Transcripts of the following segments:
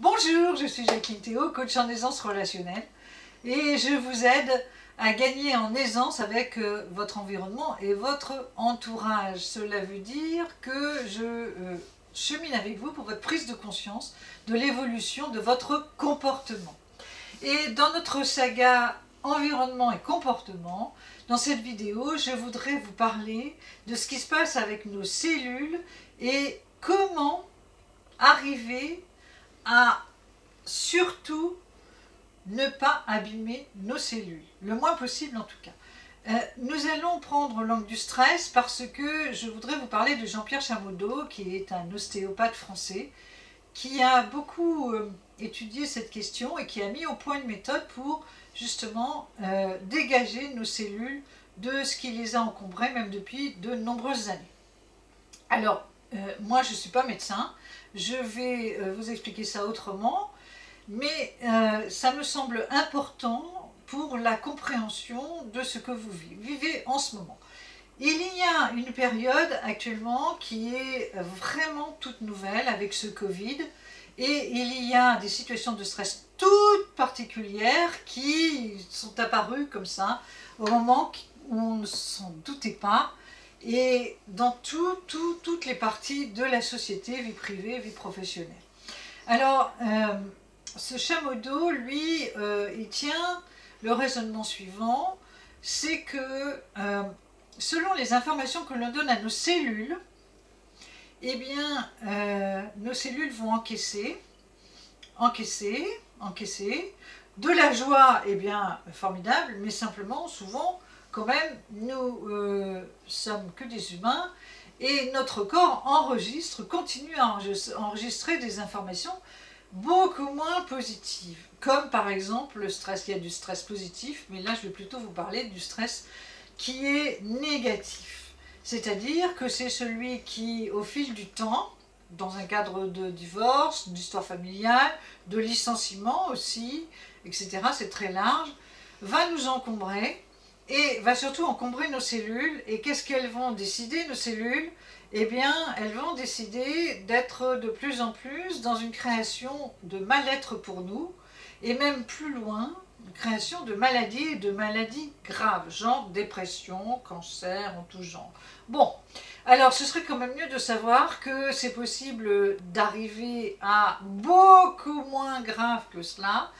Bonjour, je suis Jacqueline Théo, coach en aisance relationnelle et je vous aide à gagner en aisance avec votre environnement et votre entourage. Cela veut dire que je chemine avec vous pour votre prise de conscience de l'évolution de votre comportement. Et dans notre saga environnement et comportement, dans cette vidéo, je voudrais vous parler de ce qui se passe avec nos cellules et comment arriver à surtout ne pas abîmer nos cellules, le moins possible en tout cas. Nous allons prendre l'angle du stress parce que je voudrais vous parler de Jean-Pierre Chamodeau, qui est un ostéopathe français, qui a beaucoup étudié cette question et qui a mis au point une méthode pour justement dégager nos cellules de ce qui les a encombrées, même depuis de nombreuses années. Alors, moi je ne suis pas médecin, je vais vous expliquer ça autrement, mais ça me semble important pour la compréhension de ce que vous vivez en ce moment. Il y a une période actuellement qui est vraiment toute nouvelle avec ce Covid, et il y a des situations de stress toutes particulières qui sont apparues comme ça au moment où on ne s'en doutait pas, et dans toutes les parties de la société, vie privée, vie professionnelle. Alors, ce Chamodeau, lui, il tient le raisonnement suivant, c'est que selon les informations que l'on donne à nos cellules, eh bien, nos cellules vont encaisser de la joie, eh bien, formidable, mais simplement, souvent, quand même, nous sommes que des humains, et notre corps continue à enregistrer des informations beaucoup moins positives, comme par exemple le stress. Il y a du stress positif, mais là je vais plutôt vous parler du stress qui est négatif. C'est-à-dire que c'est celui qui, au fil du temps, dans un cadre de divorce, d'histoire familiale, de licenciement aussi, etc., c'est très large, va nous encombrer et va surtout encombrer nos cellules. Et qu'est-ce qu'elles vont décider, nos cellules ? Eh bien, elles vont décider d'être de plus en plus dans une création de mal-être pour nous, et même plus loin, une création de maladies et de maladies graves, genre dépression, cancer, en tout genre. Bon, alors ce serait quand même mieux de savoir que c'est possible d'arriver à beaucoup moins grave que cela,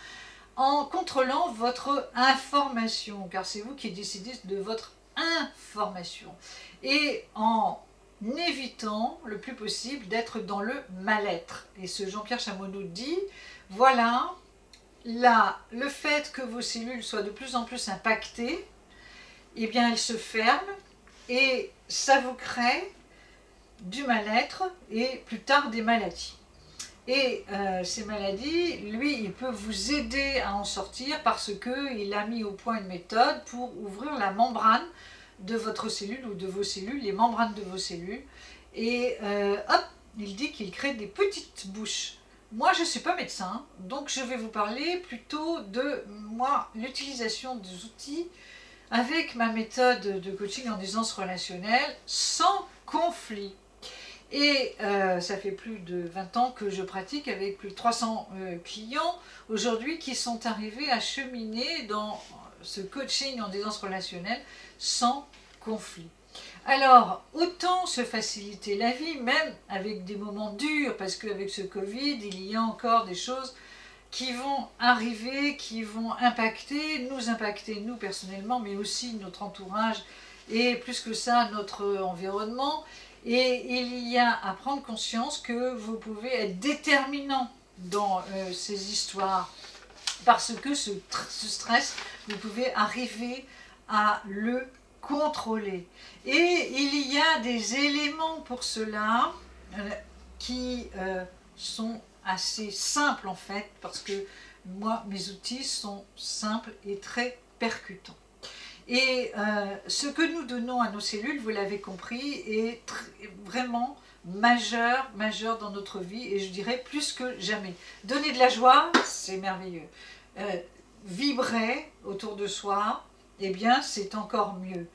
en contrôlant votre information, car c'est vous qui décidez de votre information, et en évitant le plus possible d'être dans le mal-être. Et ce Jean-Pierre Chamodeau dit, voilà, là, le fait que vos cellules soient de plus en plus impactées, eh bien elles se ferment, et ça vous crée du mal-être, et plus tard des maladies. Et ces maladies, lui, il peut vous aider à en sortir parce qu'il a mis au point une méthode pour ouvrir la membrane de votre cellule ou de vos cellules, les membranes de vos cellules. Et hop, il dit qu'il crée des petites bouches. Moi, je ne suis pas médecin, donc je vais vous parler plutôt de moi, l'utilisation des outils avec ma méthode de coaching en aisance relationnelle sans conflit. Et ça fait plus de 20 ans que je pratique avec plus de 300 clients aujourd'hui qui sont arrivés à cheminer dans ce coaching en aisance relationnelle sans conflit. Alors, autant se faciliter la vie, même avec des moments durs, parce qu'avec ce Covid, il y a encore des choses qui vont arriver, qui vont impacter nous personnellement, mais aussi notre entourage et plus que ça, notre environnement. Et il y a à prendre conscience que vous pouvez être déterminant dans ces histoires, parce que ce stress, vous pouvez arriver à le contrôler. Et il y a des éléments pour cela qui sont assez simples en fait, parce que moi, mes outils sont simples et très percutants. Et ce que nous donnons à nos cellules, vous l'avez compris, est vraiment majeur dans notre vie, et je dirais plus que jamais. Donner de la joie, c'est merveilleux. Vibrer autour de soi, eh bien c'est encore mieux.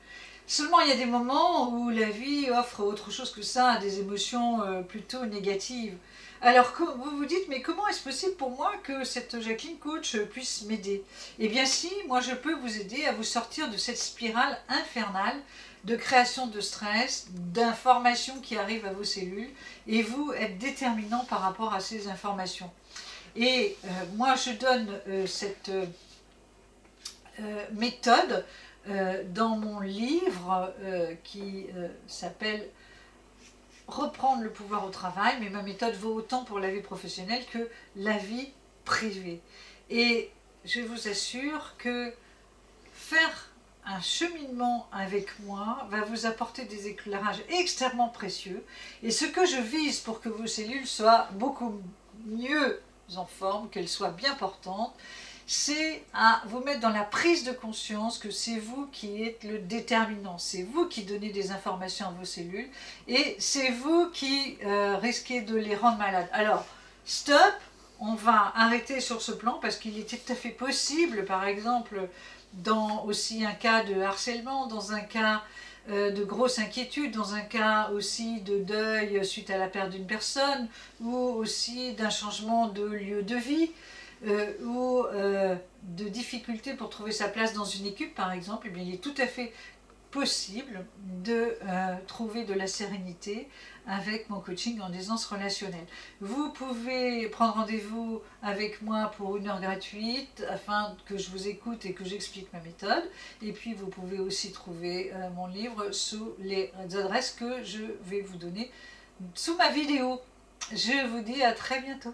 Seulement il y a des moments où la vie offre autre chose que ça, des émotions plutôt négatives. Alors, vous vous dites, mais comment est-ce possible pour moi que cette Jacqueline Coach puisse m'aider? Eh bien si, moi je peux vous aider à vous sortir de cette spirale infernale de création de stress, d'informations qui arrivent à vos cellules, et vous être déterminant par rapport à ces informations. Et moi je donne cette méthode dans mon livre qui s'appelle Reprendre le pouvoir au travail, mais ma méthode vaut autant pour la vie professionnelle que la vie privée. Et je vous assure que faire un cheminement avec moi va vous apporter des éclairages extrêmement précieux. Et ce que je vise pour que vos cellules soient beaucoup mieux en forme, qu'elles soient bien portantes, c'est à vous mettre dans la prise de conscience que c'est vous qui êtes le déterminant, c'est vous qui donnez des informations à vos cellules et c'est vous qui risquez de les rendre malades. Alors, stop, on va arrêter sur ce plan parce qu'il est tout à fait possible, par exemple, dans aussi un cas de harcèlement, dans un cas de grosse inquiétude, dans un cas aussi de deuil suite à la perte d'une personne ou aussi d'un changement de lieu de vie, ou de difficultés pour trouver sa place dans une équipe par exemple, eh bien, il est tout à fait possible de trouver de la sérénité avec mon coaching en aisance relationnelle. Vous pouvez prendre rendez-vous avec moi pour 1 heure gratuite afin que je vous écoute et que j'explique ma méthode. Et puis vous pouvez aussi trouver mon livre sous les adresses que je vais vous donner sous ma vidéo. Je vous dis à très bientôt.